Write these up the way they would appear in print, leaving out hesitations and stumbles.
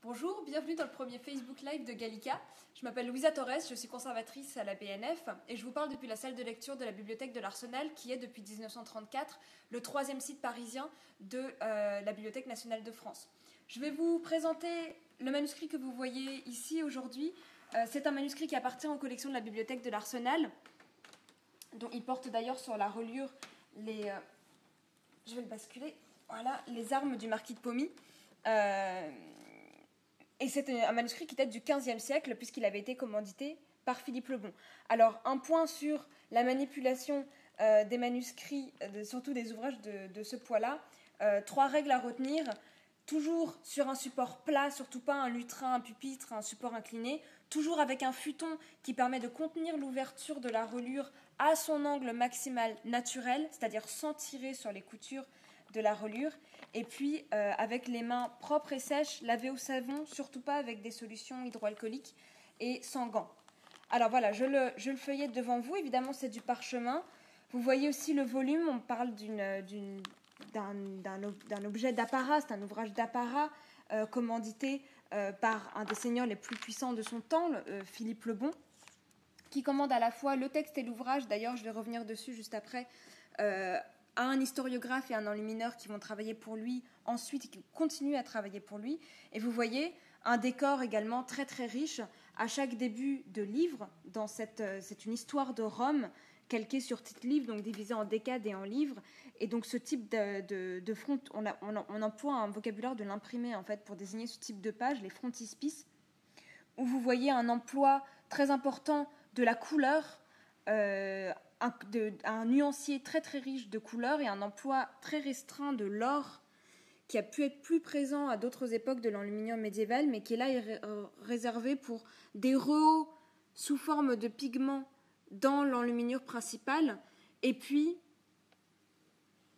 Bonjour, bienvenue dans le premier Facebook Live de Gallica. Je m'appelle Louisa Torres, je suis conservatrice à la BNF et je vous parle depuis la salle de lecture de la bibliothèque de l'Arsenal qui est depuis 1934 le troisième site parisien de la Bibliothèque nationale de France. Je vais vous présenter le manuscrit que vous voyez ici aujourd'hui. C'est un manuscrit qui appartient aux collections de la bibliothèque de l'Arsenal, dont il porte d'ailleurs sur la reliure je vais le basculer, voilà, les armes du marquis de Pommy. Et c'est un manuscrit qui date du XVe siècle, puisqu'il avait été commandité par Philippe le Bon. Alors, un point sur la manipulation des manuscrits, surtout des ouvrages de ce poids-là. 3 règles à retenir. Toujours sur un support plat, surtout pas un lutrin, un pupitre, un support incliné. Toujours avec un futon qui permet de contenir l'ouverture de la reliure à son angle maximal naturel, c'est-à-dire sans tirer sur les coutures de la reliure, et puis avec les mains propres et sèches, lavées au savon, surtout pas avec des solutions hydroalcooliques et sans gants. Alors voilà, je le feuillette devant vous, évidemment c'est du parchemin. Vous voyez aussi le volume, on parle d'un objet d'apparat, c'est un ouvrage d'apparat commandité par un des seigneurs les plus puissants de son temps, Philippe le Bon, qui commande à la fois le texte et l'ouvrage, d'ailleurs je vais revenir dessus juste après, à un historiographe et un enlumineur qui vont travailler pour lui ensuite et qui continuent à travailler pour lui. Et vous voyez un décor également très très riche à chaque début de livre. C'est une histoire de Rome calquée sur titre livre, donc divisée en décades et en livres. Et donc ce type de front, on emploie un vocabulaire de l'imprimé en fait pour désigner ce type de page, les frontispices, où vous voyez un emploi très important de la couleur, un nuancier très très riche de couleurs et un emploi très restreint de l'or qui a pu être plus présent à d'autres époques de l'enluminure médiévale, mais qui est là réservé pour des rehaut sous forme de pigments dans l'enluminure principale et puis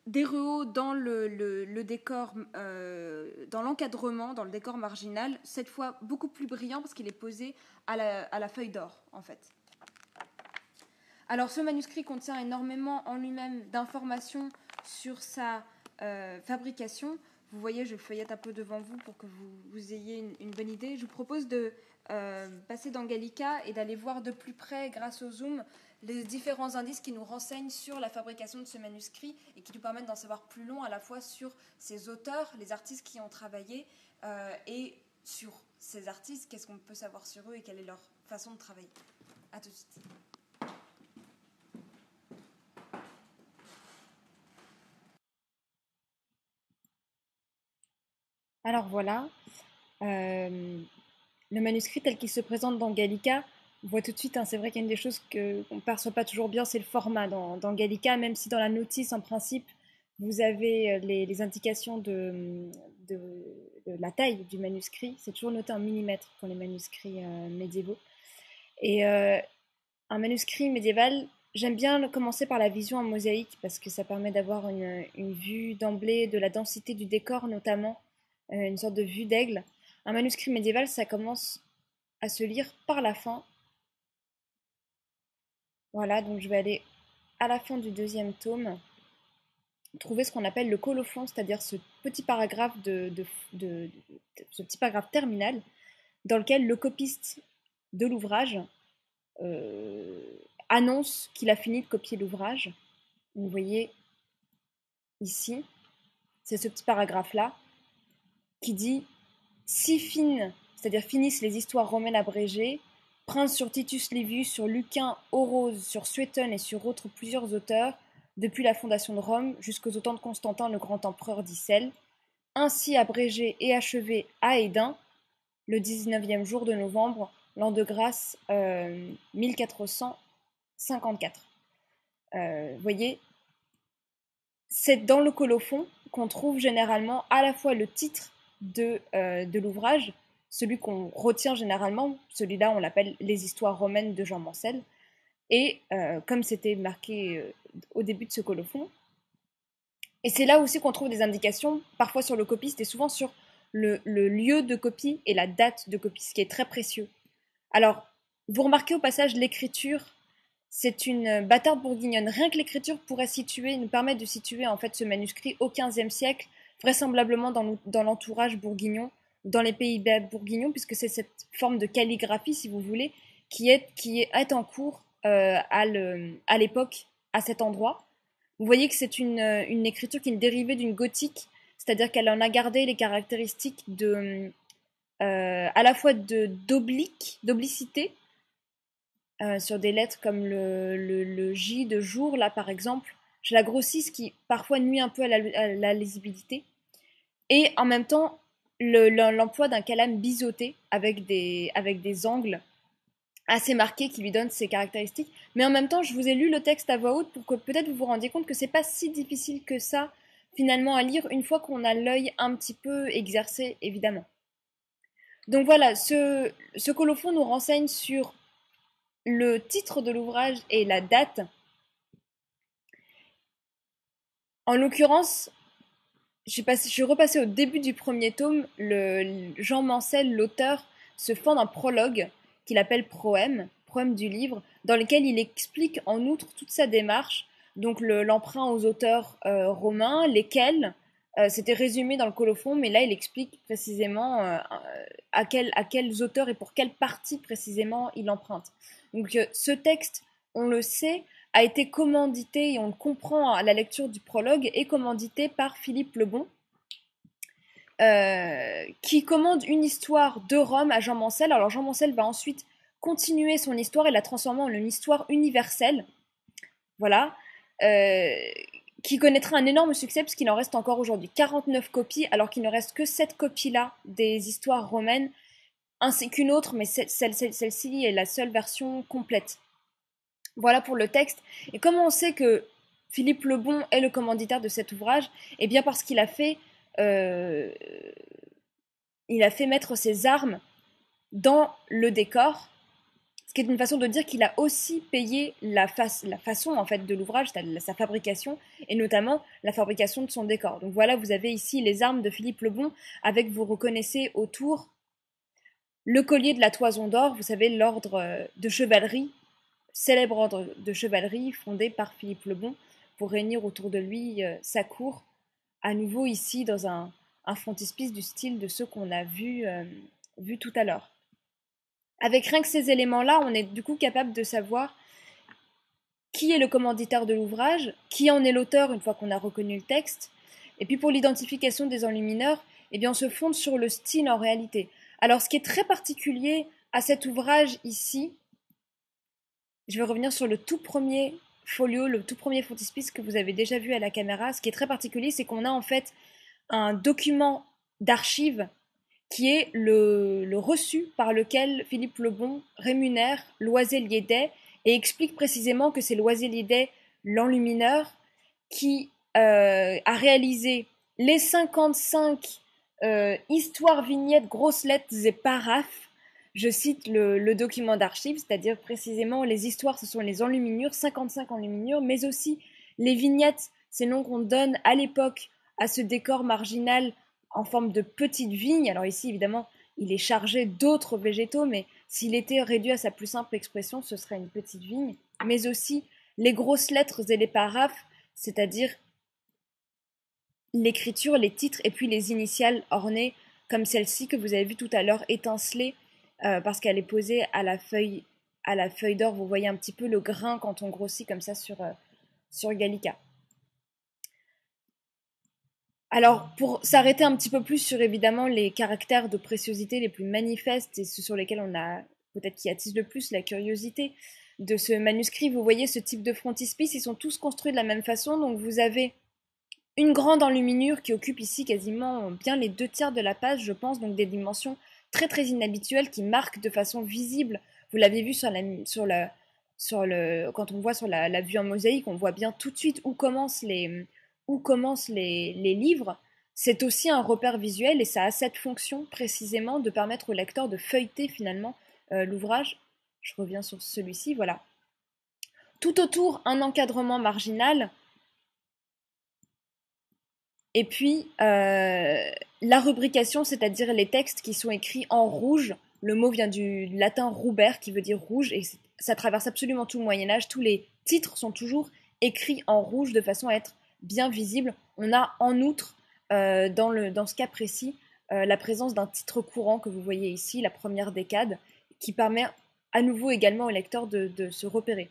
des rehauts dans le décor, dans l'encadrement, dans le décor marginal, cette fois beaucoup plus brillant parce qu'il est posé à la feuille d'or en fait. Alors ce manuscrit contient énormément en lui-même d'informations sur sa fabrication. Vous voyez, je le feuillette un peu devant vous pour que vous ayez une bonne idée. Je vous propose de passer dans Gallica et d'aller voir de plus près, grâce au zoom, les différents indices qui nous renseignent sur la fabrication de ce manuscrit et qui nous permettent d'en savoir plus long à la fois sur ses auteurs, les artistes qui ont travaillé et sur ces artistes, qu'est-ce qu'on peut savoir sur eux et quelle est leur façon de travailler. À tout de suite. Alors voilà, le manuscrit tel qu'il se présente dans Gallica, on voit tout de suite, hein, c'est vrai qu'il y a une des choses qu'on ne perçoit pas toujours bien, c'est le format dans Gallica, même si dans la notice, en principe, vous avez les indications de la taille du manuscrit. C'est toujours noté en millimètres pour les manuscrits médiévaux. Et un manuscrit médiéval, j'aime bien commencer par la vision en mosaïque parce que ça permet d'avoir une vue d'emblée de la densité du décor notamment, une sorte de vue d'aigle. Un manuscrit médiéval, ça commence à se lire par la fin. Voilà, donc je vais aller à la fin du 2e tome, trouver ce qu'on appelle le colophon, c'est-à-dire ce petit paragraphe ce petit paragraphe terminal dans lequel le copiste de l'ouvrage annonce qu'il a fini de copier l'ouvrage. Vous voyez ici, c'est ce petit paragraphe-là qui dit « Si fines, c'est-à-dire finissent les histoires romaines abrégées, prince sur Titus Livius, sur Lucain, Orose, sur Suétone et sur autres plusieurs auteurs, depuis la fondation de Rome jusqu'aux temps de Constantin le grand empereur d'Icelle, ainsi abrégé et achevé à Édin, le 19e jour de novembre, l'an de grâce 1454. Vous voyez, c'est dans le colophon qu'on trouve généralement à la fois le titre de l'ouvrage, celui qu'on retient généralement, celui-là on l'appelle Les histoires romaines de Jean Mansel, et comme c'était marqué au début de ce colophon, et c'est là aussi qu'on trouve des indications, parfois sur le copiste et souvent sur le lieu de copie et la date de copie, ce qui est très précieux. Alors, vous remarquez au passage l'écriture, c'est une bâtarde bourguignonne. Rien que l'écriture pourrait nous permettre de situer en fait ce manuscrit au XVe siècle, vraisemblablement dans l'entourage bourguignon, dans les Pays-Bas bourguignons, puisque c'est cette forme de calligraphie, si vous voulez, qui est en cours à l'époque, à cet endroit. Vous voyez que c'est une écriture qui est dérivée d'une gothique, c'est-à-dire qu'elle en a gardé les caractéristiques à la fois d'oblicité, sur des lettres comme le J de jour, là par exemple. Je la grossis, ce qui parfois nuit un peu à la lisibilité. Et en même temps, l'emploi d'un calame biseauté avec des angles assez marqués qui lui donnent ses caractéristiques. Mais en même temps, je vous ai lu le texte à voix haute pour que peut-être vous vous rendiez compte que c'est pas si difficile que ça, finalement, à lire une fois qu'on a l'œil un petit peu exercé, évidemment. Donc voilà, ce colophon nous renseigne sur le titre de l'ouvrage et la date. En l'occurrence, je suis repassée au début du premier tome. Jean Mancel, l'auteur, se fend d'un prologue qu'il appelle Proème du livre, dans lequel il explique en outre toute sa démarche, donc l'emprunt aux auteurs romains, lesquels c'était résumé dans le colophon, mais là il explique précisément à quels auteurs et pour quelle partie précisément il emprunte. Donc ce texte, on le sait, a été commandité, et on le comprend à la lecture du prologue, est commandité par Philippe le Bon, qui commande une histoire de Rome à Jean Mancel. Alors Jean Mancel va ensuite continuer son histoire et la transformer en une histoire universelle, voilà, qui connaîtra un énorme succès parce qu'il en reste encore aujourd'hui 49 copies, alors qu'il ne reste que cette copie-là des histoires romaines, ainsi qu'une autre, mais celle-ci est la seule version complète. Voilà pour le texte. Et comment on sait que Philippe le Bon est le commanditaire de cet ouvrage? Eh bien parce qu'il a fait mettre ses armes dans le décor, ce qui est une façon de dire qu'il a aussi payé la façon en fait de l'ouvrage, c'est-à-dire sa fabrication, et notamment la fabrication de son décor. Donc voilà, vous avez ici les armes de Philippe le Bon, avec, vous reconnaissez autour, le collier de la Toison d'Or, vous savez, l'ordre de chevalerie, célèbre ordre de chevalerie fondé par Philippe le Bon pour réunir autour de lui sa cour, à nouveau ici dans un frontispice du style de ceux qu'on a vu tout à l'heure. Avec rien que ces éléments-là, on est du coup capable de savoir qui est le commanditaire de l'ouvrage, qui en est l'auteur une fois qu'on a reconnu le texte, et puis pour l'identification des enlumineurs, eh bien on se fonde sur le style en réalité. Alors ce qui est très particulier à cet ouvrage ici, je vais revenir sur le tout premier folio, le tout premier frontispice que vous avez déjà vu à la caméra. Ce qui est très particulier, c'est qu'on a en fait un document d'archives qui est le reçu par lequel Philippe le Bon rémunère Loisel-Liédet et explique précisément que c'est Loisel-Liédet, l'enlumineur, qui a réalisé les 55 histoires, vignettes, grosses lettres et paraphes. Je cite le document d'archives, c'est-à-dire précisément les histoires, ce sont les enluminures, 55 enluminures, mais aussi les vignettes, ces noms qu'on donne à l'époque à ce décor marginal en forme de petite vigne. Alors ici, évidemment, il est chargé d'autres végétaux, mais s'il était réduit à sa plus simple expression, ce serait une petite vigne. Mais aussi les grosses lettres et les paraphes, c'est-à-dire l'écriture, les titres et puis les initiales ornées, comme celle-ci que vous avez vue tout à l'heure étinceler, parce qu'elle est posée à la feuille d'or. Vous voyez un petit peu le grain quand on grossit comme ça sur Gallica. Alors, pour s'arrêter un petit peu plus sur évidemment les caractères de préciosité les plus manifestes et ceux sur lesquels on a peut-être qui attisent le plus la curiosité de ce manuscrit, vous voyez ce type de frontispice, ils sont tous construits de la même façon. Donc vous avez une grande enluminure qui occupe ici quasiment bien les 2/3 de la page, je pense, donc des dimensions très très inhabituelles qui marquent de façon visible. Vous l'avez vu quand on voit sur la vue en mosaïque, on voit bien tout de suite où commencent les livres. C'est aussi un repère visuel et ça a cette fonction précisément de permettre au lecteur de feuilleter finalement l'ouvrage. Je reviens sur celui-ci, voilà. Tout autour, un encadrement marginal. Et puis, la rubrication, c'est-à-dire les textes qui sont écrits en rouge. Le mot vient du latin ruber, qui veut dire rouge, et ça traverse absolument tout le Moyen-Âge. Tous les titres sont toujours écrits en rouge de façon à être bien visibles. On a en outre, dans ce cas précis, la présence d'un titre courant que vous voyez ici, la première décade, qui permet à nouveau également au lecteur de se repérer.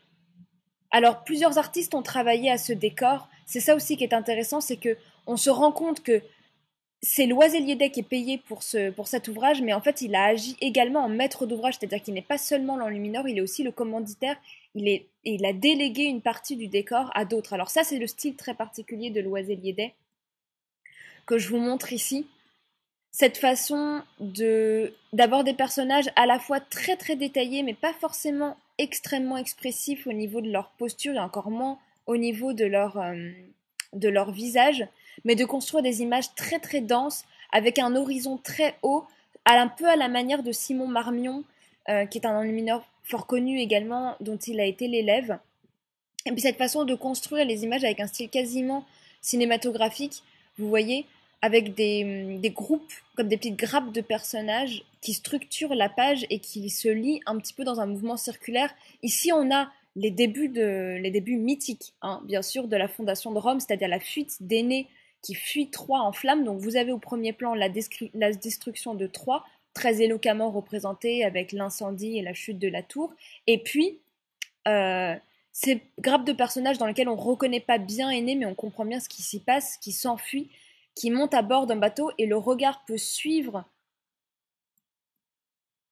Alors, plusieurs artistes ont travaillé à ce décor. C'est ça aussi qui est intéressant, c'est que on se rend compte que c'est Loisel-Liédet qui est payé pour cet ouvrage, mais en fait, il a agi également en maître d'ouvrage, c'est-à-dire qu'il n'est pas seulement l'enlumineur, il est aussi le commanditaire, il a délégué une partie du décor à d'autres. Alors ça, c'est le style très particulier de Loisel-Liédet que je vous montre ici. Cette façon d'avoir des personnages à la fois très très détaillés, mais pas forcément extrêmement expressifs au niveau de leur posture et encore moins au niveau de leur visage, mais de construire des images très très denses avec un horizon très haut, un peu à la manière de Simon Marmion, qui est un enlumineur fort connu également, dont il a été l'élève. Et puis cette façon de construire les images avec un style quasiment cinématographique, vous voyez, avec des groupes, comme des petites grappes de personnages qui structurent la page et qui se lient un petit peu dans un mouvement circulaire. Ici, on a les débuts mythiques, hein, bien sûr, de la fondation de Rome, c'est-à-dire la fuite d'Énée qui fuit Troie en flammes. Donc vous avez au premier plan la destruction de Troie, très éloquemment représentée avec l'incendie et la chute de la tour. Et puis, ces grappes de personnages dans lesquels on ne reconnaît pas bien Énée, mais on comprend bien ce qui s'y passe, qui s'enfuit, qui monte à bord d'un bateau et le regard peut suivre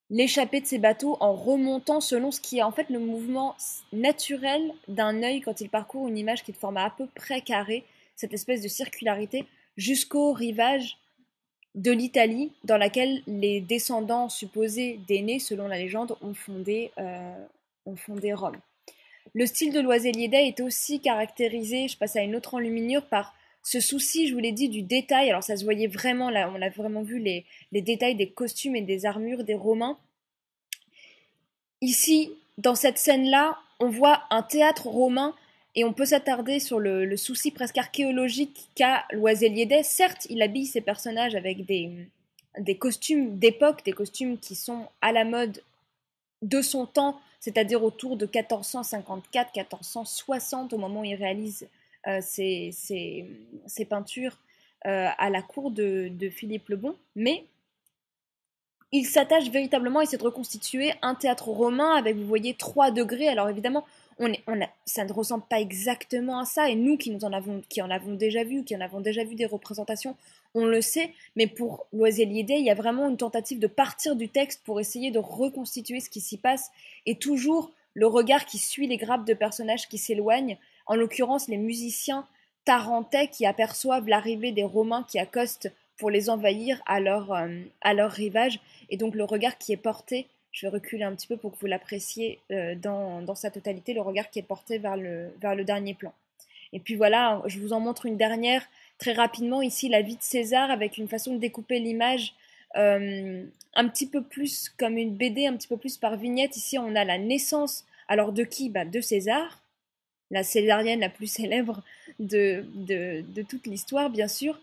l'échappée de ces bateaux en remontant selon ce qui est en fait le mouvement naturel d'un œil quand il parcourt une image qui est de format à peu près carré, cette espèce de circularité, jusqu'au rivage de l'Italie dans laquelle les descendants supposés d'Énée, selon la légende, ont fondé Rome. Le style de Loisel-Liédet est aussi caractérisé, je passe à une autre enluminure, par ce souci, je vous l'ai dit, du détail. Alors ça se voyait vraiment, là, on a vraiment vu les détails des costumes et des armures des Romains. Ici, dans cette scène-là, on voit un théâtre romain et on peut s'attarder sur le souci presque archéologique qu'a Loisel-Liédet. Certes, il habille ses personnages avec des costumes d'époque, des costumes qui sont à la mode de son temps, c'est-à-dire autour de 1454-1460, au moment où il réalise ses peintures à la cour de Philippe le Bon, mais il s'attache véritablement à essayer de reconstituer un théâtre romain avec, vous voyez, 3 degrés. Alors évidemment, ça ne ressemble pas exactement à ça, et nous qui en avons déjà vu, qui en avons déjà vu des représentations, on le sait, mais pour Loisel-Liédet, il y a vraiment une tentative de partir du texte pour essayer de reconstituer ce qui s'y passe, et toujours le regard qui suit les grappes de personnages qui s'éloignent, en l'occurrence les musiciens tarentais qui aperçoivent l'arrivée des Romains qui accostent pour les envahir à leur rivage, et donc le regard qui est porté, je vais reculer un petit peu pour que vous l'appréciez dans sa totalité, le regard qui est porté vers le dernier plan. Et puis voilà, je vous en montre une dernière très rapidement, ici la vie de César avec une façon de découper l'image un petit peu plus comme une BD, un petit peu plus par vignette. Ici on a la naissance, alors de qui ? De César, la césarienne la plus célèbre de toute l'histoire bien sûr.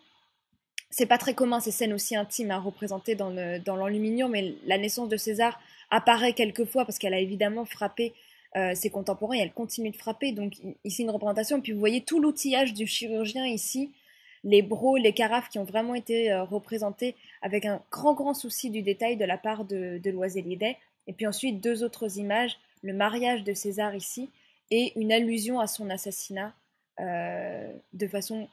C'est pas très commun ces scènes aussi intimes à représenter dans l'enluminure, mais la naissance de César apparaît quelquefois parce qu'elle a évidemment frappé ses contemporains et elle continue de frapper. Donc ici une représentation, et puis vous voyez tout l'outillage du chirurgien ici, les brocs, les carafes qui ont vraiment été représentés avec un grand souci du détail de la part de Loisel-Liédet. Et puis ensuite 2 autres images, le mariage de César ici et une allusion à son assassinat de façon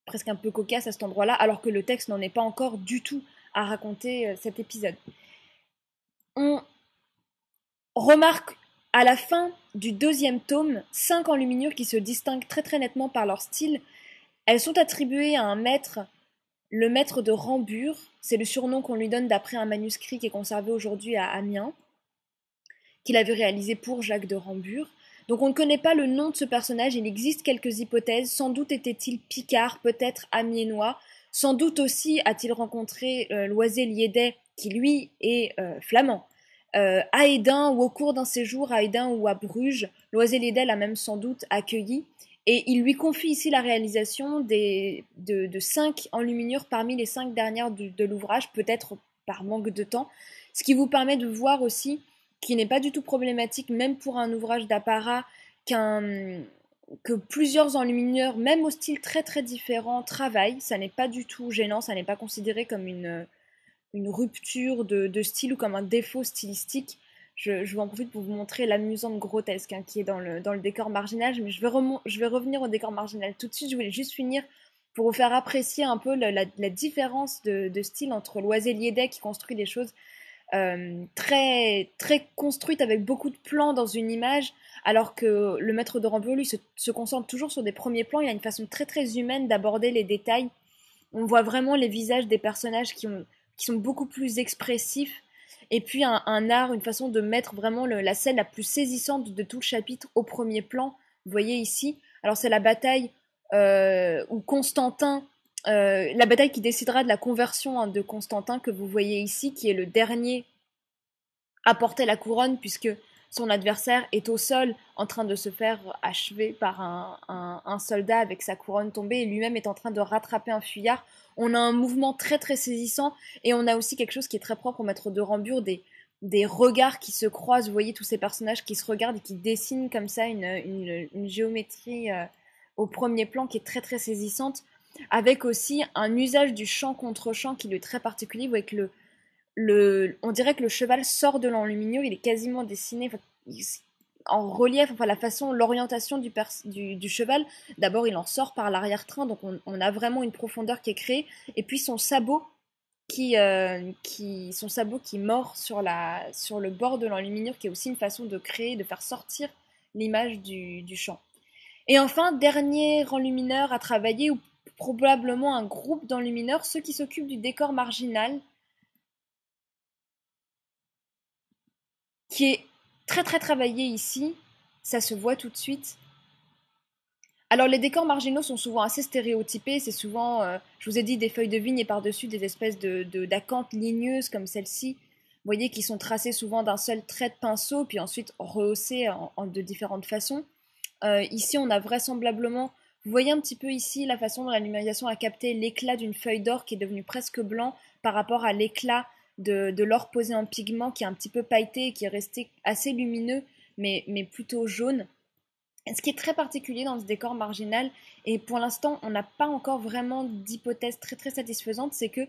presque un peu cocasse à cet endroit-là, alors que le texte n'en est pas encore du tout à raconter cet épisode. On remarque à la fin du 2e tome 5 enluminures qui se distinguent très très nettement par leur style. Elles sont attribuées à un maître, le maître de Rambure, c'est le surnom qu'on lui donne d'après un manuscrit qui est conservé aujourd'hui à Amiens, qu'il avait réalisé pour Jacques de Rambure. Donc on ne connaît pas le nom de ce personnage, il existe quelques hypothèses, sans doute était-il picard, peut-être amiénois, sans doute aussi a-t-il rencontré Loisel-Liédet, qui lui est flamand, à Hesdin ou au cours d'un séjour à Hesdin ou à Bruges. Loisel-Liédet l'a même sans doute accueilli, et il lui confie ici la réalisation de 5 enluminures parmi les 5 dernières de l'ouvrage, peut-être par manque de temps, ce qui vous permet de voir aussi qui n'est pas du tout problématique, même pour un ouvrage d'apparat, qu'un que plusieurs enlumineurs, même au style très très différent, travaillent. Ça n'est pas du tout gênant, ça n'est pas considéré comme une rupture de style ou comme un défaut stylistique. Je vais en profiter pour vous montrer l'amusante grotesque qui est dans le décor marginal, mais je vais revenir au décor marginal tout de suite. Je voulais juste finir pour vous faire apprécier un peu la différence de style entre Loisel Liédet qui construit des choses très, très construites avec beaucoup de plans dans une image, alors que le maître de Rambouillet, lui, se concentre toujours sur des premiers plans. Il a une façon très très humaine d'aborder les détails. On voit vraiment les visages des personnages qui sont beaucoup plus expressifs. Et puis un art, une façon de mettre vraiment la scène la plus saisissante de tout le chapitre au premier plan. Vous voyez ici. Alors c'est la bataille où Constantin, la bataille qui décidera de la conversion de Constantin que vous voyez ici, qui est le dernier à porter la couronne puisque son adversaire est au sol en train de se faire achever par un soldat avec sa couronne tombée et lui-même est en train de rattraper un fuyard. On a un mouvement très très saisissant et on a aussi quelque chose qui est très propre au maître de Rambure, des regards qui se croisent. Vous voyez tous ces personnages qui se regardent et qui dessinent comme ça une géométrie au premier plan qui est très très saisissante, avec aussi un usage du champ contre champ qui est très particulier. Vous voyez que on dirait que le cheval sort de l'enluminure, il est quasiment dessiné en relief, enfin la façon, l'orientation du cheval. D'abord, il en sort par l'arrière-train, donc on a vraiment une profondeur qui est créée. Et puis son sabot qui mord sur le bord de l'enluminure, qui est aussi une façon de créer, de faire sortir l'image du champ. Et enfin, dernier enlumineur à travailler, ou probablement un groupe d'enlumineurs, ceux qui s'occupent du décor marginal, qui est très très travaillé ici, ça se voit tout de suite. Alors les décors marginaux sont souvent assez stéréotypés, c'est souvent, je vous ai dit, des feuilles de vigne et par-dessus des espèces d'acanthes ligneuses comme celle-ci, vous voyez, qui sont tracées souvent d'un seul trait de pinceau, puis ensuite rehaussées de différentes façons. Ici on a vraisemblablement, vous voyez un petit peu ici la façon dont la numérisation a capté l'éclat d'une feuille d'or qui est devenue presque blanc par rapport à l'éclat de l'or posé en pigment qui est un petit peu pailleté et qui est resté assez lumineux mais plutôt jaune. Et ce qui est très particulier dans ce décor marginal, et pour l'instant on n'a pas encore vraiment d'hypothèse très très satisfaisante, c'est que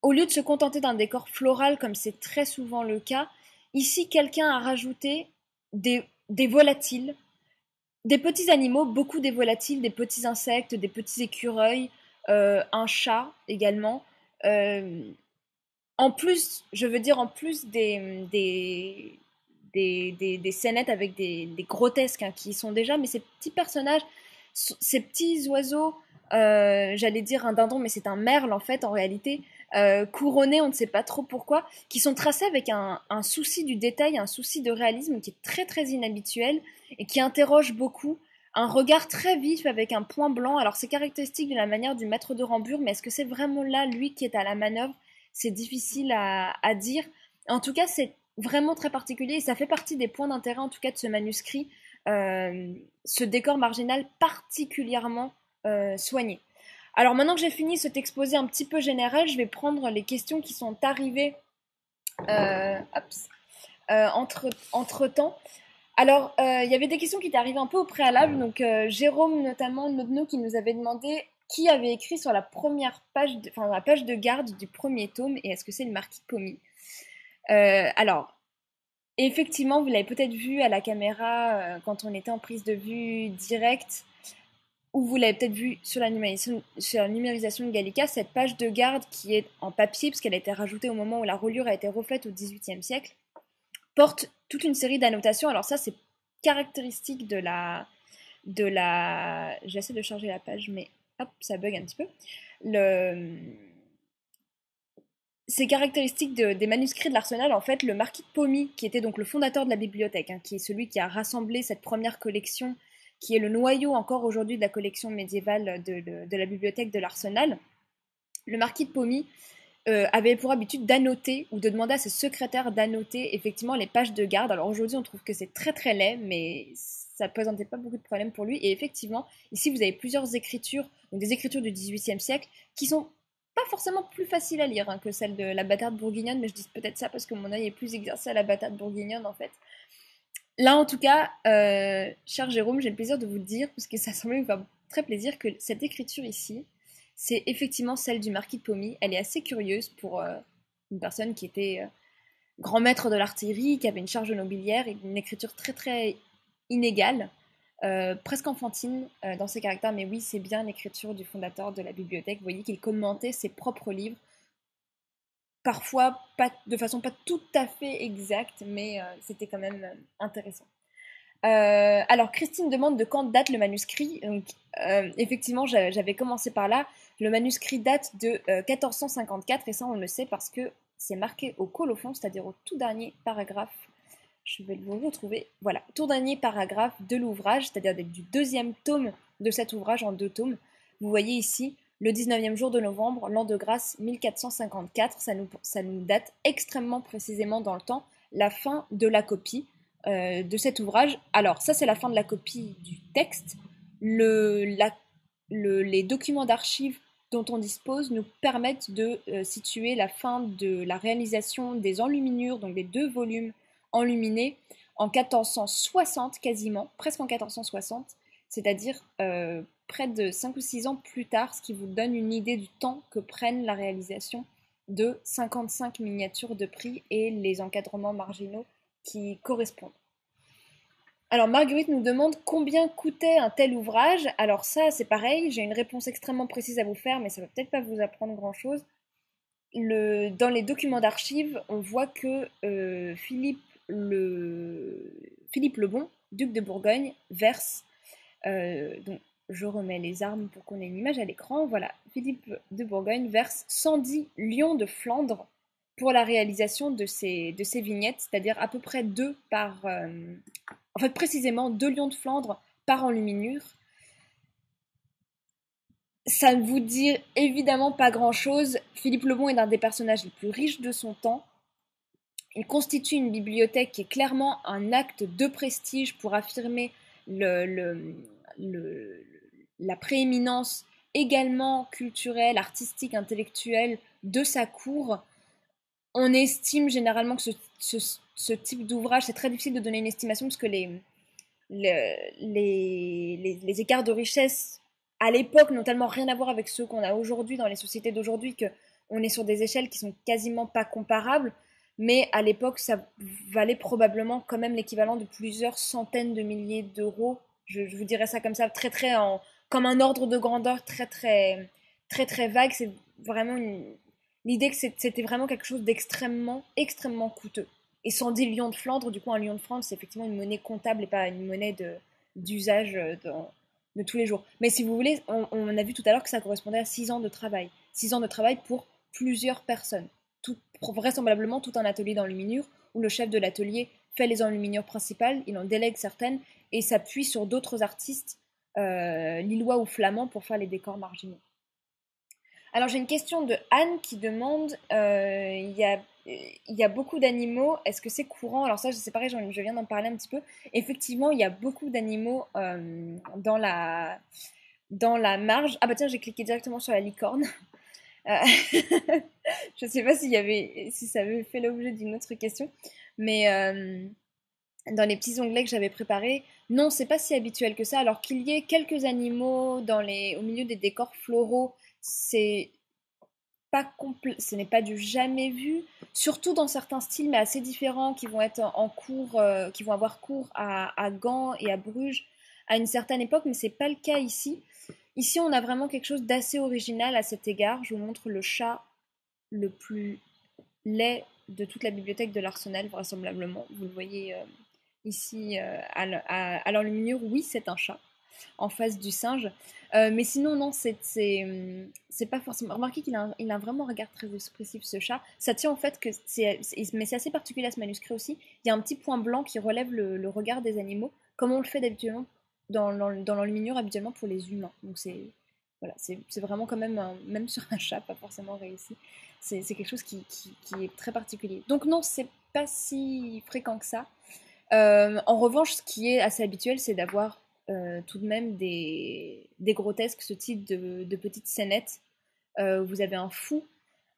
au lieu de se contenter d'un décor floral comme c'est très souvent le cas, ici quelqu'un a rajouté des volatiles, des petits animaux, beaucoup des volatiles, des petits insectes, des petits écureuils, un chat également. Euh, En plus, je veux dire, en plus des scénettes avec des grotesques qui y sont déjà, mais ces petits personnages, ces petits oiseaux, j'allais dire un dindon, mais c'est un merle en fait, en réalité, couronnés, on ne sait pas trop pourquoi, qui sont tracés avec un souci du détail, un souci de réalisme qui est très très inhabituel et qui interroge beaucoup. Un regard très vif avec un point blanc. Alors c'est caractéristique de la manière du maître de Rambure, mais est-ce que c'est vraiment là lui qui est à la manœuvre? C'est difficile à dire. En tout cas, c'est vraiment très particulier et ça fait partie des points d'intérêt en tout cas de ce manuscrit, ce décor marginal particulièrement soigné. Alors maintenant que j'ai fini cet exposé un petit peu général, je vais prendre les questions qui sont arrivées entre temps. Alors, il y avait des questions qui étaient arrivées un peu au préalable. Donc, Jérôme, notamment, Nodno, qui nous avait demandé qui avait écrit sur la première page, enfin, la page de garde du premier tome, et est-ce que c'est le marquis Pommy. Alors, effectivement, vous l'avez peut-être vu à la caméra quand on était en prise de vue directe, ou vous l'avez peut-être vu sur la numérisation de Gallica, cette page de garde qui est en papier, parce qu'elle a été rajoutée au moment où la reliure a été refaite au XVIIIe siècle, porte toute une série d'annotations. Alors ça, c'est caractéristique de la... J'essaie de charger la page, mais hop, ça bug un petit peu. C'est caractéristique des manuscrits de l'Arsenal. En fait, le marquis de Pommy, qui était donc le fondateur de la bibliothèque, qui est celui qui a rassemblé cette première collection, qui est le noyau encore aujourd'hui de la collection médiévale de la bibliothèque de l'Arsenal, le marquis de Pommy avait pour habitude d'annoter ou de demander à ses secrétaires d'annoter effectivement les pages de garde. Alors aujourd'hui, on trouve que c'est très très laid, mais ça ne présentait pas beaucoup de problèmes pour lui. Et effectivement, ici, vous avez plusieurs écritures, donc des écritures du XVIIIe siècle, qui sont pas forcément plus faciles à lire que celles de la bâtarde bourguignonne, mais je dis peut-être ça parce que mon œil est plus exercé à la bâtarde bourguignonne en fait. Là, en tout cas, cher Jérôme, j'ai le plaisir de vous le dire, parce que ça semblait me faire très plaisir, que cette écriture ici, c'est effectivement celle du marquis de Pommy. Elle est assez curieuse pour une personne qui était grand maître de l'artillerie, qui avait une charge nobiliaire et une écriture très très inégale, presque enfantine dans ses caractères, mais oui, c'est bien l'écriture du fondateur de la bibliothèque. Vous voyez qu'il commentait ses propres livres, parfois pas, de façon pas tout à fait exacte, mais c'était quand même intéressant. Alors, Christine demande de quand date le manuscrit. Donc, effectivement, j'avais commencé par là. Le manuscrit date de 1454, et ça, on le sait parce que c'est marqué au colophon, c'est-à-dire au tout dernier paragraphe. Je vais le retrouver. Voilà, tout dernier paragraphe de l'ouvrage, c'est-à-dire du deuxième tome de cet ouvrage en deux tomes. Vous voyez ici, le 19e jour de novembre, l'an de grâce 1454, ça nous date extrêmement précisément dans le temps, la fin de la copie de cet ouvrage. Alors, ça, c'est la fin de la copie du texte. Les documents d'archives dont on dispose nous permettent de situer la fin de la réalisation des enluminures, donc des deux volumes enluminés, en 1460 quasiment, presque en 1460, c'est-à-dire près de 5 ou 6 ans plus tard, ce qui vous donne une idée du temps que prennent la réalisation de 55 miniatures de prix et les encadrements marginaux qui correspondent. Alors Marguerite nous demande combien coûtait un tel ouvrage. Alors ça, c'est pareil, j'ai une réponse extrêmement précise à vous faire, mais ça ne va peut-être pas vous apprendre grand-chose. Dans les documents d'archives, on voit que Philippe le Bon, duc de Bourgogne, verse, donc je remets les armes pour qu'on ait une image à l'écran, voilà, Philippe de Bourgogne verse 110 lions de Flandre pour la réalisation de ces vignettes, c'est-à-dire à peu près deux par... en fait, précisément 2 lions de Flandre par enluminure. Ça ne vous dit évidemment pas grand-chose. Philippe le Bon est l'un des personnages les plus riches de son temps. Il constitue une bibliothèque qui est clairement un acte de prestige pour affirmer la prééminence également culturelle, artistique, intellectuelle de sa cour. On estime généralement que ce type d'ouvrage, c'est très difficile de donner une estimation parce que les écarts de richesse à l'époque n'ont tellement rien à voir avec ceux qu'on a aujourd'hui dans les sociétés d'aujourd'hui qu'on est sur des échelles qui sont quasiment pas comparables. Mais à l'époque, ça valait probablement quand même l'équivalent de plusieurs centaines de milliers d'euros. Je vous dirais ça comme ça, comme un ordre de grandeur très vague. C'est vraiment l'idée que c'était vraiment quelque chose d'extrêmement, extrêmement coûteux. Et 110 lions de Flandre, du coup, un lion de Flandre, c'est effectivement une monnaie comptable et pas une monnaie d'usage de tous les jours. Mais si vous voulez, on a vu tout à l'heure que ça correspondait à 6 ans de travail. 6 ans de travail pour plusieurs personnes. Vraisemblablement tout un atelier d'enluminure où le chef de l'atelier fait les enluminures principales, il en délègue certaines et s'appuie sur d'autres artistes lillois ou flamands pour faire les décors marginaux. Alors j'ai une question de Anne qui demande il y a beaucoup d'animaux, est-ce que c'est courant? Alors ça c'est pareil, je viens d'en parler un petit peu. Effectivement, il y a beaucoup d'animaux dans la marge. Ah bah tiens, j'ai cliqué directement sur la licorne. Euh, je ne sais pas si ça avait fait l'objet d'une autre question, mais dans les petits onglets que j'avais préparés, non, c'est pas si habituel que ça. Alors qu'il y ait quelques animaux au milieu des décors floraux, c'est pas ce n'est pas du jamais vu, surtout dans certains styles, mais assez différents, qui vont être en cours, qui vont avoir cours à Gand et à Bruges à une certaine époque, mais c'est pas le cas ici. Ici, on a vraiment quelque chose d'assez original à cet égard. Je vous montre le chat le plus laid de toute la bibliothèque de l'Arsenal, vraisemblablement. Vous le voyez ici à l'enluminure. Oui, c'est un chat en face du singe. Mais sinon, non, c'est pas forcément. Remarquez il a vraiment un regard très expressif, ce chat. Ça tient en fait que mais c'est assez particulier à ce manuscrit aussi. Il y a un petit point blanc qui relève le regard des animaux, comme on le fait d'habituellement dans l'enluminure habituellement pour les humains. Donc voilà, c'est vraiment quand même, même sur un chat, pas forcément réussi. C'est quelque chose qui est très particulier. Donc non, c'est pas si fréquent que ça. En revanche, ce qui est assez habituel, c'est d'avoir tout de même des grotesques, ce type de petites scénettes. Vous avez un fou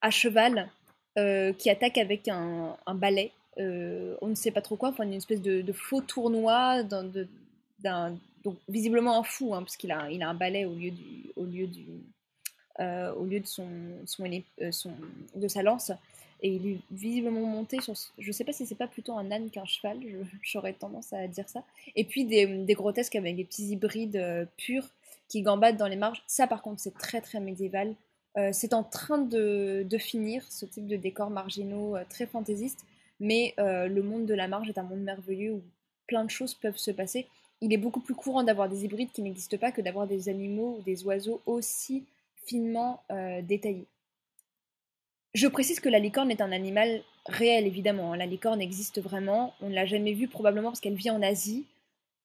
à cheval qui attaque avec un balai on ne sait pas trop quoi, enfin une espèce de faux tournoi donc visiblement un fou, hein, parce il a un balai au lieu de de sa lance, et il est visiblement monté sur, je sais pas si c'est pas plutôt un âne qu'un cheval, j'aurais tendance à dire ça, et puis des grotesques avec des petits hybrides purs qui gambadent dans les marges. Ça par contre c'est très très médiéval. C'est en train de finir ce type de décors marginaux très fantaisistes, mais le monde de la marge est un monde merveilleux où plein de choses peuvent se passer. Il est beaucoup plus courant d'avoir des hybrides qui n'existent pas que d'avoir des animaux ou des oiseaux aussi finement détaillés. Je précise que la licorne est un animal réel, évidemment, hein. La licorne existe vraiment. On ne l'a jamais vue probablement parce qu'elle vit en Asie.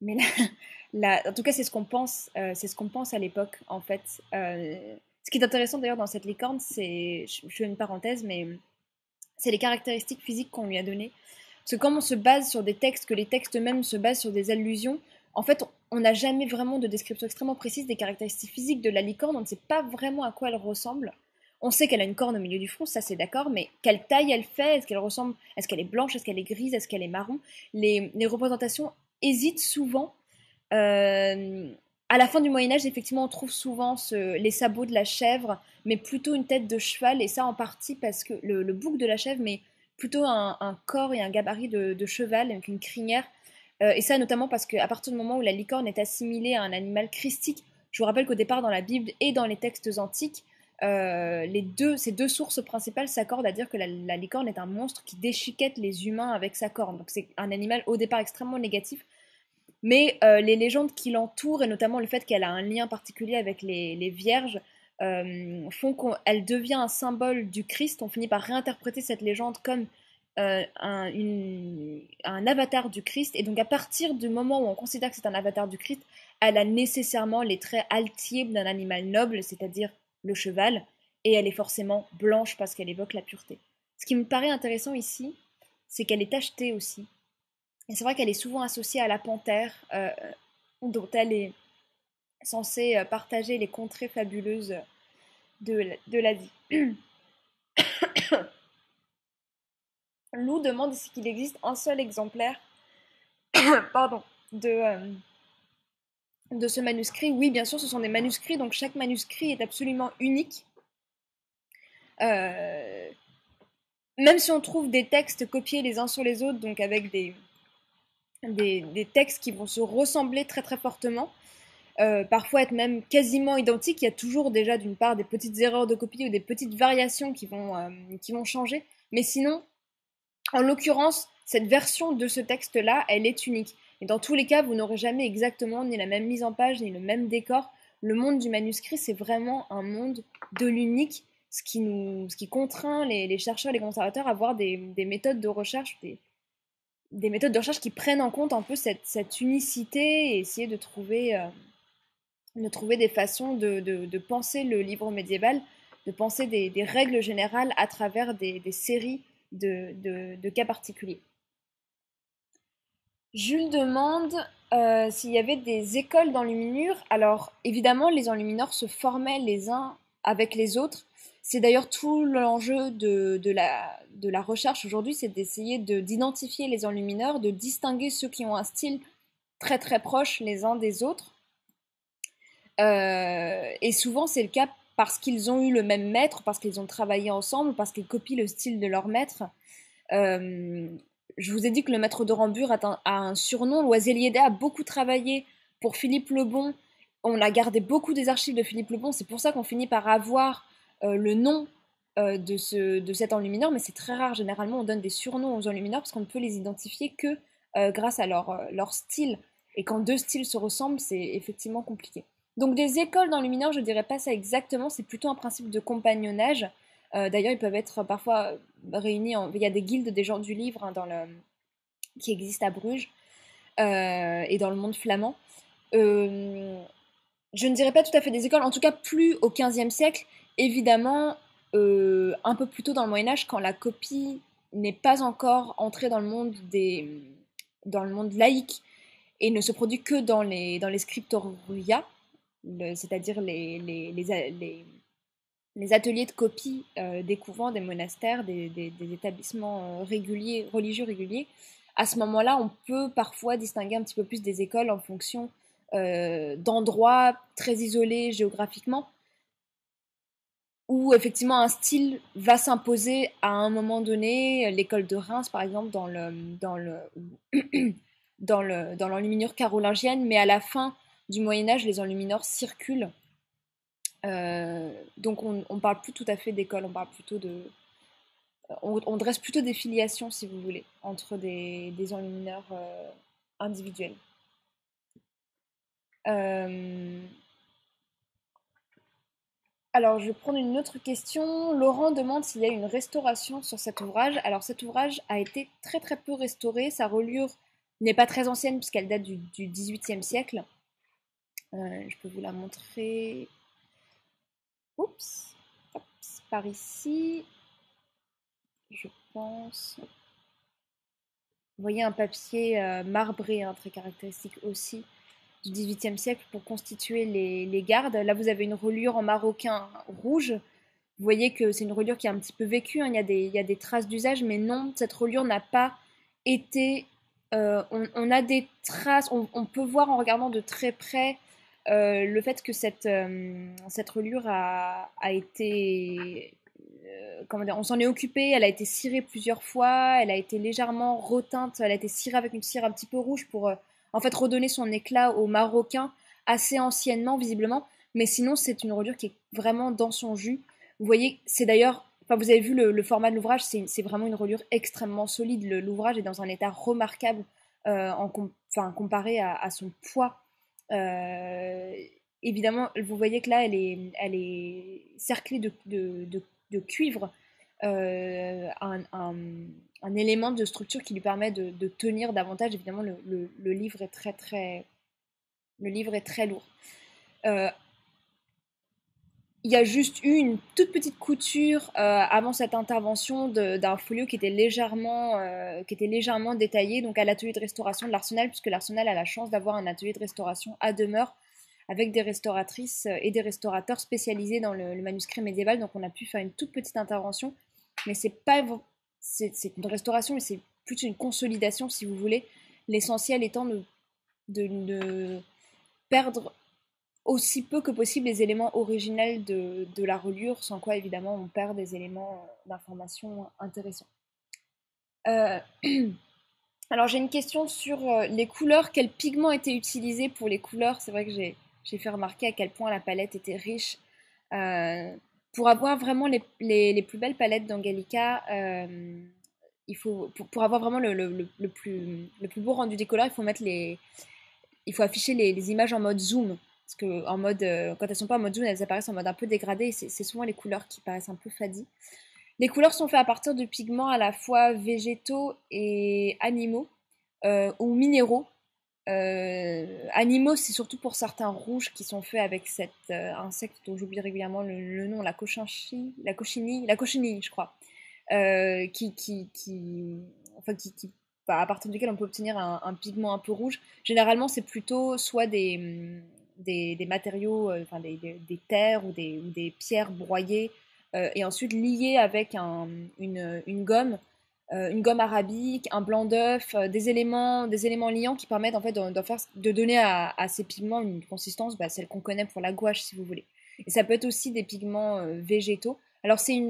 Mais en tout cas, c'est ce qu'on pense à l'époque, en fait. Ce qui est intéressant d'ailleurs dans cette licorne, je fais une parenthèse, mais c'est les caractéristiques physiques qu'on lui a données. Parce que comme on se base sur des textes, que les textes eux-mêmes se basent sur des allusions, en fait, on n'a jamais vraiment de description extrêmement précise des caractéristiques physiques de la licorne. On ne sait pas vraiment à quoi elle ressemble. On sait qu'elle a une corne au milieu du front, ça c'est d'accord, mais quelle taille elle fait? Est-ce qu'elle ressemble? Est-ce qu'elle est blanche? Est-ce qu'elle est grise? Est-ce qu'elle est marron? Les représentations hésitent souvent. À la fin du Moyen-Âge, effectivement, on trouve souvent les sabots de la chèvre, mais plutôt une tête de cheval, et ça en partie parce que le bouc de la chèvre, mais plutôt un corps et un gabarit de cheval, avec une crinière. Et ça notamment parce qu'à partir du moment où la licorne est assimilée à un animal christique, je vous rappelle qu'au départ dans la Bible et dans les textes antiques, ces deux sources principales s'accordent à dire que la licorne est un monstre qui déchiquette les humains avec sa corne. Donc c'est un animal au départ extrêmement négatif, mais les légendes qui l'entourent, et notamment le fait qu'elle a un lien particulier avec les vierges, font qu'elle devient un symbole du Christ. On finit par réinterpréter cette légende comme un avatar du Christ. Et donc à partir du moment où on considère que c'est un avatar du Christ, elle a nécessairement les traits altiers d'un animal noble, c'est-à-dire le cheval, et elle est forcément blanche parce qu'elle évoque la pureté. Ce qui me paraît intéressant ici, c'est qu'elle est tachetée aussi. Et c'est vrai qu'elle est souvent associée à la panthère, dont elle est censée partager les contrées fabuleuses de l'Asie. Lou demande s'il existe un seul exemplaire pardon, de ce manuscrit. Oui, bien sûr, ce sont des manuscrits, donc chaque manuscrit est absolument unique. Même si on trouve des textes copiés les uns sur les autres, donc avec des textes qui vont se ressembler très très fortement, parfois être même quasiment identiques, il y a toujours déjà d'une part des petites erreurs de copie ou des petites variations qui vont changer, mais sinon, en l'occurrence, cette version de ce texte-là, elle est unique. Et dans tous les cas, vous n'aurez jamais exactement ni la même mise en page, ni le même décor. Le monde du manuscrit, c'est vraiment un monde de l'unique, ce qui contraint les chercheurs, les conservateurs à avoir des méthodes de recherche, des méthodes de recherche qui prennent en compte un peu cette unicité et essayer de trouver des façons de penser le livre médiéval, de penser des règles générales à travers des séries de cas particuliers. Jules demande s'il y avait des écoles d'enluminure. Alors, évidemment, les enlumineurs se formaient les uns avec les autres. C'est d'ailleurs tout l'enjeu de la recherche aujourd'hui, c'est d'essayer d'identifier les enlumineurs, de distinguer ceux qui ont un style très très proche les uns des autres. Et souvent, c'est le cas parce qu'ils ont eu le même maître, parce qu'ils ont travaillé ensemble, parce qu'ils copient le style de leur maître. Je vous ai dit que le maître de Rambure a un surnom. Loiselier-Day a beaucoup travaillé pour Philippe le Bon. On a gardé beaucoup des archives de Philippe le Bon. C'est pour ça qu'on finit par avoir le nom de cet enlumineur. Mais c'est très rare. Généralement, on donne des surnoms aux enlumineurs parce qu'on ne peut les identifier que grâce à leur style. Et quand deux styles se ressemblent, c'est effectivement compliqué. Donc des écoles d'enlumineurs, je dirais pas ça exactement. C'est plutôt un principe de compagnonnage. D'ailleurs, ils peuvent être parfois réunis. Il y a des guildes des gens du livre, hein, qui existent à Bruges et dans le monde flamand. Je ne dirais pas tout à fait des écoles, en tout cas plus au XVe siècle. Évidemment, un peu plus tôt dans le Moyen-Âge, quand la copie n'est pas encore entrée dans le monde laïque et ne se produit que dans les scriptoria, c'est-à-dire les ateliers de copie des couvents, des monastères, des établissements réguliers, religieux réguliers, à ce moment-là, on peut parfois distinguer un petit peu plus des écoles en fonction d'endroits très isolés géographiquement, où effectivement un style va s'imposer à un moment donné. L'école de Reims, par exemple, dans l'enluminure carolingienne, mais à la fin du Moyen-Âge, les enlumineurs circulent. Donc on parle plus tout à fait d'école, on parle plutôt on dresse plutôt des filiations, si vous voulez, entre des enlumineurs individuels. Euh, Alors, je vais prendre une autre question. Laurent demande s'il y a une restauration sur cet ouvrage. Alors, cet ouvrage a été très très peu restauré. Sa reliure n'est pas très ancienne puisqu'elle date du XVIIIe siècle. Je peux vous la montrer. Oups, par ici, je pense. Vous voyez un papier marbré, hein, très caractéristique aussi du XVIIIe siècle pour constituer les gardes. Là, vous avez une reliure en maroquin rouge. Vous voyez que c'est une reliure qui a un petit peu vécu, hein. Il y a des traces d'usage, mais non, cette reliure n'a pas été... on a des traces, on peut voir en regardant de très près le fait que cette reliure a été... comment dire, on s'en est occupé, elle a été cirée plusieurs fois, elle a été légèrement reteinte, elle a été cirée avec une cire un petit peu rouge pour en fait redonner son éclat au maroquin assez anciennement visiblement, mais sinon c'est une reliure qui est vraiment dans son jus. Vous voyez, c'est d'ailleurs, enfin, vous avez vu le format de l'ouvrage, c'est vraiment une reliure extrêmement solide. L'ouvrage est dans un état remarquable enfin, comparé à son poids. Euh, Évidemment, vous voyez que là, elle est cerclée de cuivre, un élément de structure qui lui permet de tenir davantage. Évidemment, le livre est le livre est très lourd. Euh, il y a juste eu une toute petite couture avant cette intervention d'un folio qui était légèrement détaillé, donc à l'atelier de restauration de l'Arsenal, puisque l'Arsenal a la chance d'avoir un atelier de restauration à demeure avec des restauratrices et des restaurateurs spécialisés dans le manuscrit médiéval. Donc on a pu faire une toute petite intervention, mais c'est une restauration, mais c'est plus une consolidation si vous voulez. L'essentiel étant de perdre aussi peu que possible les éléments originels de la reliure, sans quoi évidemment on perd des éléments d'information intéressants. Euh, alors j'ai une question sur les couleurs. Quels pigments étaient utilisés pour les couleurs? C'est vrai que j'ai fait remarquer à quel point la palette était riche. Euh, pour avoir vraiment les plus belles palettes d'Angelica, pour avoir vraiment le plus beau rendu des couleurs, il faut afficher les images en mode zoom. Parce que quand elles sont pas en mode zoom, elles apparaissent en mode un peu dégradé et c'est souvent les couleurs qui paraissent un peu fadies. Les couleurs sont faites à partir de pigments à la fois végétaux et animaux ou minéraux. Animaux, c'est surtout pour certains rouges qui sont faits avec cet insecte dont j'oublie régulièrement le nom, la cochenille, je crois, enfin, à partir duquel on peut obtenir un pigment un peu rouge. Généralement, c'est plutôt soit des matériaux, enfin des terres ou des pierres broyées et ensuite liées avec une gomme arabique, un blanc d'œuf, des éléments liants qui permettent en fait de donner à ces pigments une consistance, celle qu'on connaît pour la gouache si vous voulez. Et ça peut être aussi des pigments végétaux. Alors c'est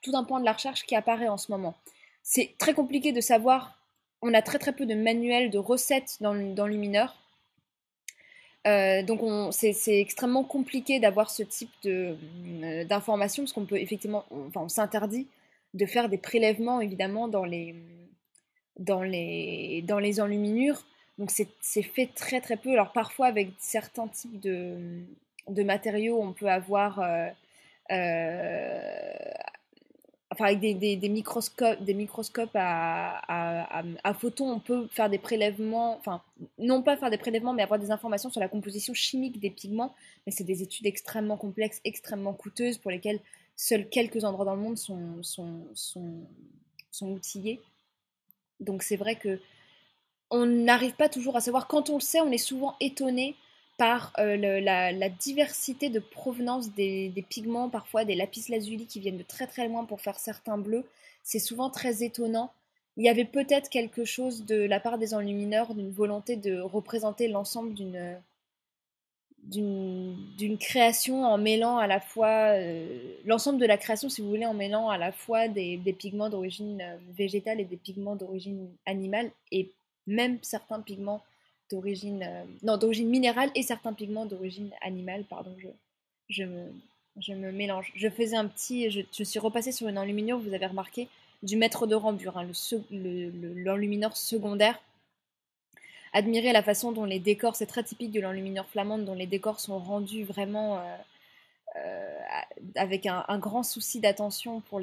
tout un point de la recherche qui apparaît en ce moment. C'est très compliqué de savoir, on a très très peu de manuels, de recettes dans Lumineur. Donc c'est extrêmement compliqué d'avoir ce type d'informations parce qu'on peut effectivement, on s'interdit de faire des prélèvements évidemment dans les enluminures. Donc c'est fait très très peu. Alors parfois avec certains types de matériaux, on peut avoir euh, enfin avec des microscopes à photons, on peut faire des prélèvements, enfin non pas faire des prélèvements, mais avoir des informations sur la composition chimique des pigments. Mais c'est des études extrêmement complexes, extrêmement coûteuses, pour lesquelles seuls quelques endroits dans le monde sont outillés. Donc c'est vrai que on n'arrive pas toujours à savoir. Quand on le sait, on est souvent étonné par la diversité de provenance des pigments, parfois des lapis-lazuli qui viennent de très très loin pour faire certains bleus. C'est souvent très étonnant. Il y avait peut-être quelque chose de la part des enlumineurs, d'une volonté de représenter l'ensemble d'une création en mêlant à la fois l'ensemble de la création, si vous voulez, en mêlant à la fois des pigments d'origine végétale et des pigments d'origine animale, et même certains pigments d'origine non, d'origine minérale et certains pigments d'origine animale. Pardon, je me, je me mélange. Je faisais un petit, je suis repassée sur une enluminure, vous avez remarqué, du maître de Rambure, hein, l'enlumineur secondaire. Admirer la façon dont les décors, c'est très typique de l'enluminure flamande, dont les décors sont rendus vraiment euh, avec un grand souci d'attention pour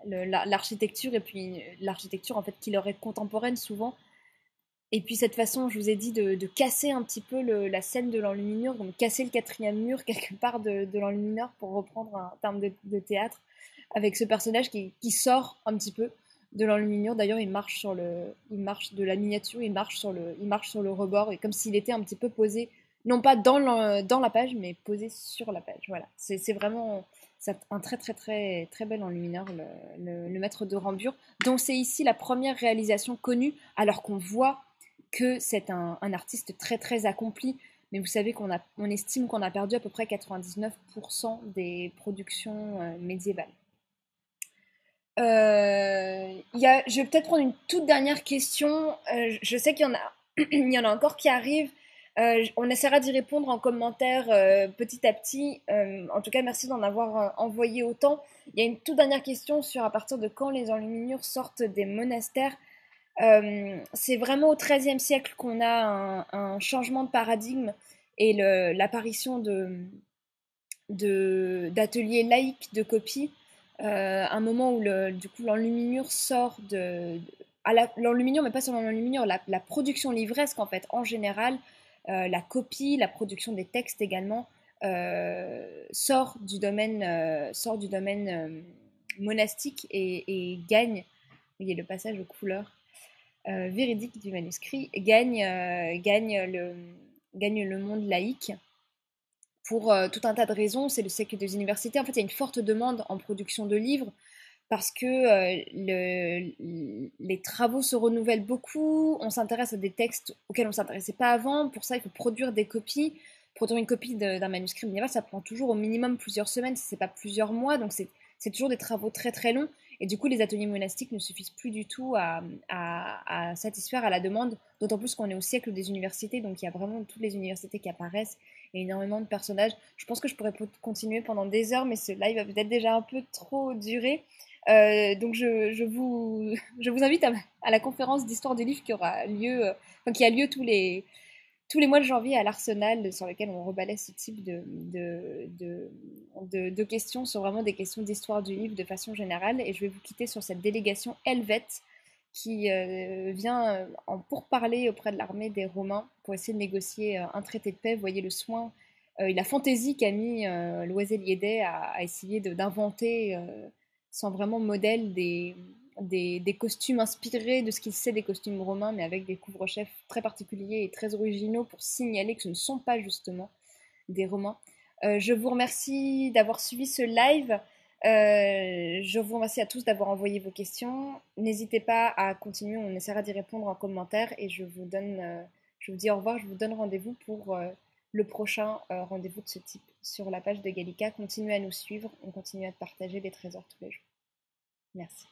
l'architecture, et puis l'architecture en fait qui leur est contemporaine souvent. Et puis cette façon, je vous ai dit, de casser un petit peu la scène de l'enluminure, donc casser le quatrième mur quelque part de l'enluminure, pour reprendre un terme de théâtre, avec ce personnage qui sort un petit peu de l'enluminure. D'ailleurs, il marche de la miniature, il marche sur le rebord, et comme s'il était un petit peu posé, non pas dans la page, mais posé sur la page. Voilà, c'est vraiment un très très très très bel enlumineur, le maître de Rambure, dont c'est ici la première réalisation connue, alors qu'on voit que c'est un artiste très très accompli, mais vous savez on estime qu'on a perdu à peu près 99% des productions médiévales. Je vais peut-être prendre une toute dernière question. Je sais qu'il y en a, il y en a encore qui arrivent. On essaiera d'y répondre en commentaire petit à petit. En tout cas, merci d'en avoir envoyé autant. Il y a une toute dernière question sur à partir de quand les enluminures sortent des monastères. C'est vraiment au XIIIe siècle qu'on a un changement de paradigme et l'apparition d'ateliers laïques de copie, un moment où du coup l'enluminure sort l'enluminure, mais pas seulement l'enluminure, la production livresque en fait en général, la copie, la production des textes également, sort du domaine monastique, et gagne, il y a le passage aux couleurs véridique du manuscrit, gagne le monde laïque pour tout un tas de raisons. C'est le siècle des universités. En fait, il y a une forte demande en production de livres parce que les travaux se renouvellent beaucoup. On s'intéresse à des textes auxquels on ne s'intéressait pas avant. Pour ça, il faut produire des copies. Produire une copie d'un manuscrit médiéval, ça prend toujours au minimum plusieurs semaines, si ce n'est pas plusieurs mois. Donc, c'est toujours des travaux très très longs. Et du coup, les ateliers monastiques ne suffisent plus du tout à satisfaire à la demande, d'autant plus qu'on est au siècle des universités, donc il y a vraiment toutes les universités qui apparaissent et énormément de personnages. Je pense que je pourrais continuer pendant des heures, mais ce live va peut-être déjà un peu trop durer. Donc je vous invite à la conférence d'histoire du livre qui aura lieu, qui a lieu tous les mois de janvier à l'Arsenal, sur lequel on rebalait ce type de questions, sur vraiment des questions d'histoire du livre de façon générale. Et je vais vous quitter sur cette délégation helvète qui vient en pourparler auprès de l'armée des Romains pour essayer de négocier un traité de paix. Vous voyez le soin et la fantaisie qu'a mis Loisel Liédet à essayer d'inventer sans vraiment modèle des costumes inspirés de ce qu'il sait des costumes romains, mais avec des couvre-chefs très particuliers et très originaux pour signaler que ce ne sont pas justement des Romains. Je vous remercie d'avoir suivi ce live. Je vous remercie à tous d'avoir envoyé vos questions. N'hésitez pas à continuer, on essaiera d'y répondre en commentaire, et je vous dis au revoir, je vous donne rendez-vous pour le prochain rendez-vous de ce type sur la page de Gallica. Continuez à nous suivre, on continue à partager des trésors tous les jours. Merci.